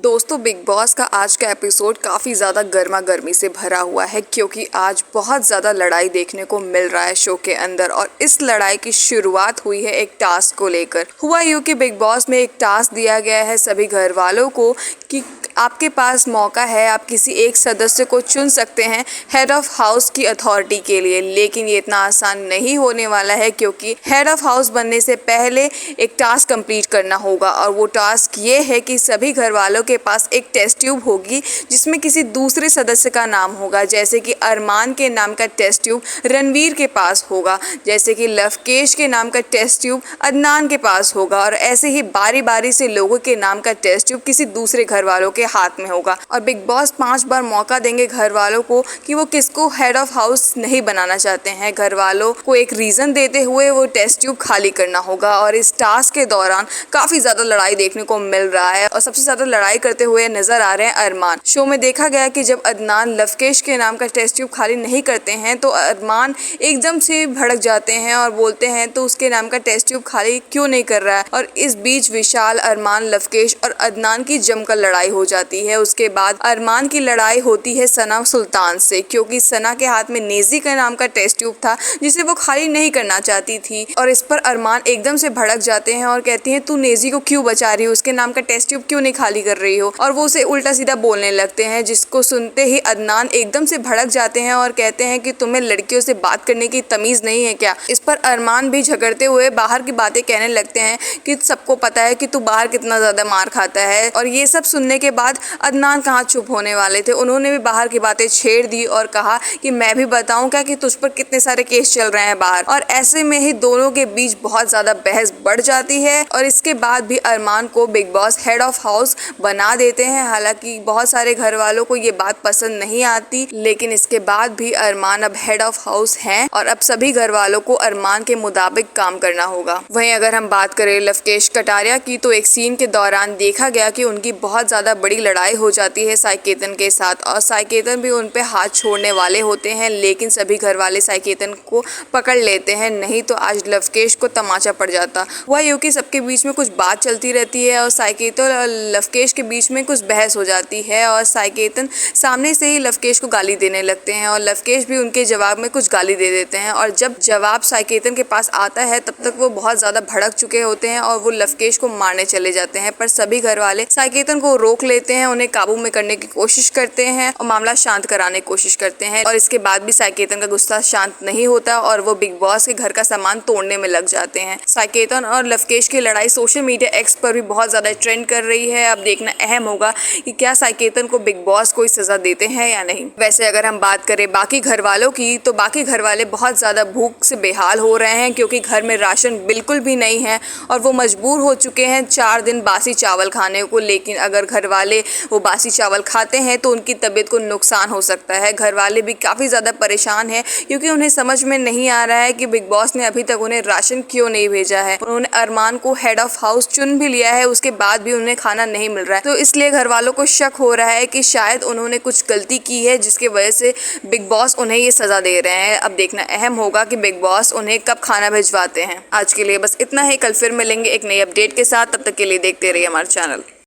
दोस्तों big boss का आज का एपिसोड काफ़ी ज़्यादा गर्मा गर्मी से भरा हुआ है क्योंकि आज बहुत ज़्यादा लड़ाई देखने को मिल रहा है शो के अंदर। और इस लड़ाई की शुरुआत हुई है एक टास्क को लेकर। हुआ यूँ कि बिग बॉस में एक टास्क दिया गया है सभी घर वालों को कि आपके पास मौका है, आप किसी एक सदस्य को चुन सकते हैं हेड ऑफ हाउस की अथॉरिटी के लिए। लेकिन ये इतना आसान नहीं होने वाला है क्योंकि हेड ऑफ हाउस बनने से पहले एक टास्क कंप्लीट करना होगा। और वो टास्क ये है कि सभी घर वालों के पास एक टेस्ट ट्यूब होगी जिसमें किसी दूसरे सदस्य का नाम होगा। जैसे कि अरमान के नाम का टेस्ट ट्यूब रणवीर के पास होगा, जैसे कि लवकेश के नाम का टेस्ट ट्यूब अदनान के पास होगा, और ऐसे ही बारी बारी से लोगों के नाम का टेस्ट ट्यूब किसी दूसरे घर वालों के हाथ में होगा। और बिग बॉस 5 बार मौका देंगे घर वालों को कि वो किसको हेड ऑफ हाउस नहीं बनाना चाहते हैं। घर वालों को एक रीजन देते हुए वो टेस्ट ट्यूब खाली करना होगा। और इस टास्क के दौरान काफी ज्यादा लड़ाई देखने को मिल रहा है और सबसे ज्यादा लड़ाई करते हुए नजर आ रहे हैं अरमान। शो में देखा गया कि जब अदनान लवकेश के नाम का टेस्ट ट्यूब खाली नहीं करते हैं तो अरमान एकदम से भड़क जाते हैं और बोलते हैं तो उसके नाम का टेस्ट ट्यूब खाली क्यों नहीं कर रहा है। और इस बीच विशाल, अरमान, लवकेश और अदनान की जमकर लड़ाई हो जाती है। उसके बाद अरमान की लड़ाई होती है सना सुल्तान से क्योंकि सना के हाथ में नेजी का नाम का टेस्ट ट्यूब था जिसे वो खाली नहीं करना चाहती थी। और इस पर अरमान एकदम से भड़क जाते हैं और कहती हैं तू नेजी को क्यों बचा रही हो, उसके नाम का टेस्ट ट्यूब क्यों नहीं खाली कर रही हो। और वो उसे उल्टा सीधा बोलने लगते हैं जिसको सुनते ही अदनान एकदम से भड़क जाते हैं और कहते हैं कि तुम्हें लड़कियों से बात करने की तमीज नहीं है क्या। इस पर अरमान भी झगड़ते हुए बाहर की बातें कहने लगते हैं कि सबको पता है कि तू बाहर कितना ज्यादा मार खाता है। और ये सब सुनने के बाद अदनान कहाँ चुप होने वाले थे, उन्होंने भी बाहर की बातें छेड़ दी और कहा कि मैं भी बताऊं क्या कि तुझ पर कितने सारे केस चल रहे हैं बाहर। और ऐसे में ही दोनों के बीच बहुत ज्यादा बहस बढ़ जाती है और इसके बाद भी अरमान को big boss head of house बना देते हैं। हालांकि बहुत सारे घर वालों को ये बात पसंद नहीं आती, लेकिन इसके बाद भी अरमान अब हेड ऑफ हाउस हैं और अब सभी घर वालों को अरमान के मुताबिक काम करना होगा। वहीं अगर हम बात करें लवकेश कटारिया की तो एक सीन के दौरान देखा गया कि उनकी बहुत ज्यादा बड़ी लड़ाई हो जाती है साइकेतन के साथ और साइकेतन भी उन पे हाथ छोड़ने वाले होते हैं, लेकिन सभी घर वाले साइकेतन को पकड़ लेते हैं, नहीं तो आज लवकेश को तमाचा पड़ जाता। वह यूँ कि सबके बीच में कुछ बात चलती रहती है और साइकेतन और लवकेश के बीच में कुछ बहस हो जाती है और साइकेतन सामने से ही लवकेश को गाली देने लगते हैं और लवकेश भी उनके जवाब में कुछ गाली दे देते हैं। और जब जवाब साइकेतन के पास आता है तब तक वो बहुत ज्यादा भड़क चुके होते हैं और वो लवकेश को मारने चले जाते हैं। पर सभी घर वाले साइकेतन को रोक लेते हैं, उन्हें काबू में करने की कोशिश करते हैं और मामला शांत कराने की कोशिश करते हैं। और इसके बाद भी साइकेतन का गुस्सा शांत नहीं होता और वो बिग बॉस के घर का सामान तोड़ने में लग जाते हैं। साइकेतन और लवकेश की लड़ाई सोशल मीडिया एक्स पर भी बहुत ज्यादा ट्रेंड कर रही है। अब देखना अहम होगा कि क्या साइकेतन को बिग बॉस कोई सजा देते हैं या नहीं। वैसे अगर हम बात करें बाकी घर वालों की तो बाकी घर वाले बहुत ज्यादा भूख से बेहाल हो रहे हैं क्योंकि घर में राशन बिल्कुल भी नहीं है और वो मजबूर हो चुके हैं 4 दिन बासी चावल खाने को। लेकिन अगर घर वाले वो बासी चावल खाते हैं तो उनकी तबीयत को नुकसान हो सकता है। घर वाले भी काफी ज्यादा परेशान हैं क्योंकि उन्हें समझ में नहीं आ रहा है कि बिग बॉस ने अभी तक उन्हें राशन क्यों नहीं भेजा है। उन्होंने अरमान को हेड ऑफ हाउस चुन भी लिया है, उसके बाद भी उन्हें खाना नहीं मिल रहा है। तो इसलिए घर वालों को शक हो रहा है कि शायद उन्होंने कुछ गलती की है जिसकी वजह से बिग बॉस उन्हें ये सजा दे रहे हैं। अब देखना अहम होगा कि बिग बॉस उन्हें कब खाना भिजवाते हैं। आज के लिए बस इतना ही, कल फिर मिलेंगे एक नई अपडेट के साथ। तब तक के लिए देखते रहिए हमारा चैनल।